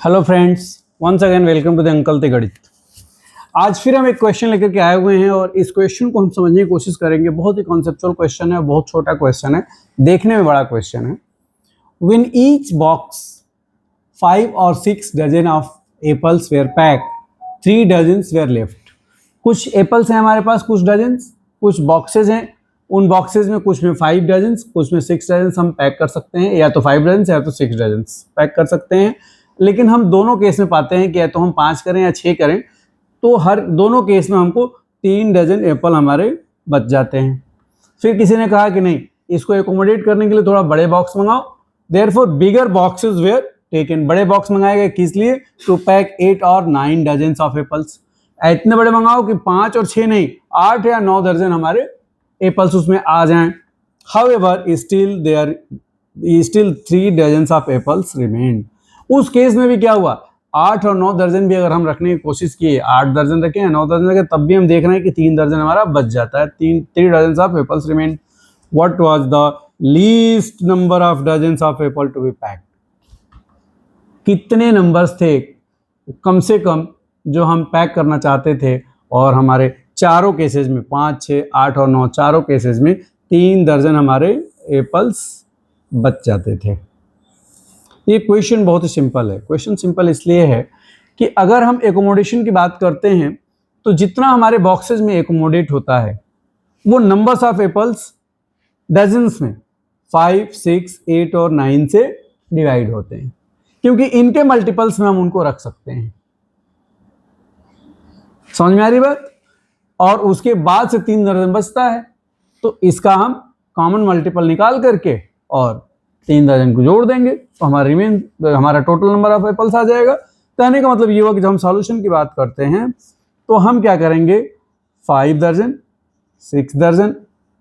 Hello friends, once again welcome to the uncle ते गणित। आज फिर हम एक क्वेश्चन लेकर के आए हुए हैं और इस क्वेश्चन को हम समझने की कोशिश करेंगे। बहुत ही कॉन्सेप्चुअल क्वेश्चन है, बहुत छोटा क्वेश्चन है, देखने में बड़ा क्वेश्चन है। व्हेन ईच बॉक्स 5 और 6 dozen of apples were packed, 3 dozens were left. कुछ एप्पल्स हैं हमारे पास, कुछ डजन्स, कुछ बॉक्सेज हैं। उन बॉक्सेज में कुछ में 5 डजन्स, कुछ में 6 डजन्स हम पैक कर सकते हैं, या तो 5 डजन्स या तो 6 डजन्स पैक कर सकते हैं। लेकिन हम दोनों केस में पाते हैं कि या तो हम 5 करें या 6 करें, तो हर दोनों केस में हमको 3 डजन एप्पल हमारे बच जाते हैं। फिर किसी ने कहा कि नहीं, इसको एकोमोडेट करने के लिए थोड़ा बड़े बॉक्स मंगाओ, therefore bigger boxes were taken. बड़े बॉक्स मंगाए गए किस लिए? टू पैक 8 और 9 डजन्स ऑफ एप्पल्स। इतने बड़े मंगाओ कि 5 और 6 नहीं, 8 या 9 दर्जन हमारे एप्पल्स उसमें आ जाएं। However still 3 dozens of apples remained. उस केस में भी क्या हुआ, 8 और 9 दर्जन भी अगर हम रखने की कोशिश किए, 8 दर्जन रखें या 9 दर्जन रखें, तब भी हम देख रहे हैं कि 3 दर्जन हमारा बच जाता है। 3 dozen of apples remain. What was the least number of dozens of apple to be packed? कितने नंबर्स थे कम से कम जो हम पैक करना चाहते थे, और हमारे चारों केसेस में 5, 6, 8 और 9 चारों केसेस में 3 दर्जन हमारे एप्पल्स बच जाते थे। ये क्वेश्चन बहुत ही सिंपल है। क्वेश्चन सिंपल इसलिए है कि अगर हम एकोमोडेशन की बात करते हैं तो जितना हमारे बॉक्सेस में एकोमोडेट होता है वो नंबर्स ऑफ एप्पल्स डजन्स में 5, 6, 8 और 9 से डिवाइड होते हैं, क्योंकि इनके मल्टीपल्स में हम उनको रख सकते हैं। समझ में आ रही बात? और उसके बाद से 3 दर्जन बचता है, तो इसका हम कॉमन मल्टीपल निकाल करके और 3 दर्जन को जोड़ देंगे तो हमारा टोटल नंबर ऑफ एप्पल्स आ जाएगा। कहने का मतलब ये हुआ कि जब हम सॉल्यूशन की बात करते हैं तो हम क्या करेंगे, 5 दर्जन, 6 दर्जन,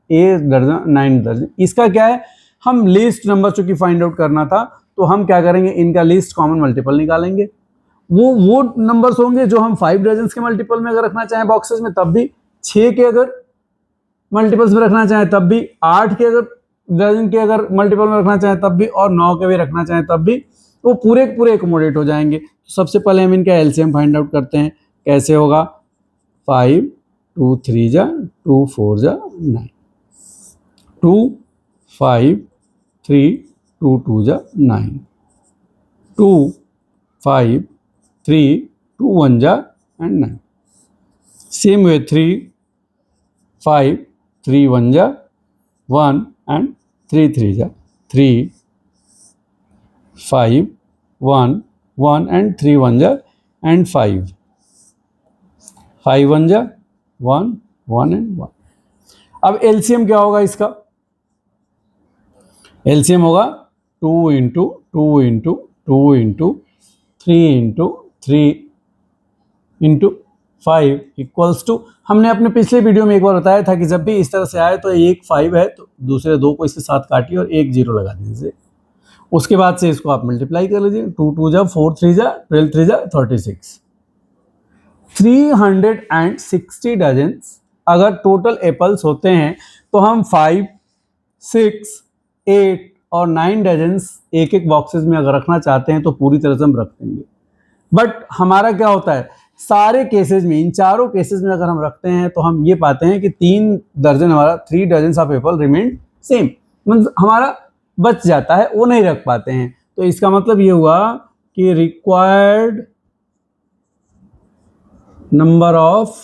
8 दर्जन, 9 दर्जन। इसका क्या है, हम लीस्ट नंबर चूंकि फाइंड आउट करना था, तो हम क्या करेंगे, इनका लीस्ट कॉमन मल्टीपल निकालेंगे। वो नंबर्स होंगे जो हम 5 डजन के मल्टीपल में अगर रखना चाहें बॉक्सेस में तब भी, 6 के अगर मल्टीपल्स में रखना चाहें तब भी, 8 के अगर डजन के अगर मल्टीपल में रखना चाहें तब भी, और 9 के भी रखना चाहें तब भी, वो पूरे एकोमोडेट हो जाएंगे। तो सबसे पहले हम इनका एलसीएम फाइंड आउट करते हैं। कैसे होगा? 5, 2 3 जा 2 4 जा 9, 2 5 3 2 2 जा 9, 2 5 3 2 1 जा एंड 9। सेम वे 3 5 3 1 जा 1 and 3 3 जा 3, 5 1 1 and 3 1 जा and 5, 5 1 जा 1 1 and 1। अब एलसीएम क्या होगा इसका? एलसीएम होगा 2 into 2 into 2 into 3 into 3 into 5 equals to, हमने अपने पिछले वीडियो में एक बार बताया था कि जब भी इस तरह से आए तो एक 5 है तो दूसरे 2 को इसके साथ काटिए और एक 0 लगा दीजिए। उसके बाद से इसको आप मल्टीप्लाई कर लीजिए। 2 2 जा 4 3 जा 12 3 जा 36। 360 डजन्स अगर टोटल एप्पल्स होते हैं तो हम 5, 6, 8 और 9 डजन्स एक एक बॉक्सेस में अगर रखना चाहते हैं तो पूरी तरह से हम रख देंगे। बट हमारा क्या होता है, सारे केसेस में, इन चारों केसेस में अगर हम रखते हैं तो हम ये पाते हैं कि 3 दर्जन हमारा 3 dozen of apple remain same, मतलब हमारा बच जाता है, वो नहीं रख पाते हैं। तो इसका मतलब ये हुआ कि required number of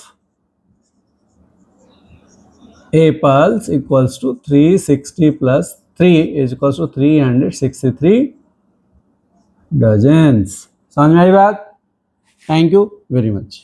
apples equals to 360 plus 3 is equals to 363 dozens. समझ में आई बात? Thank you very much.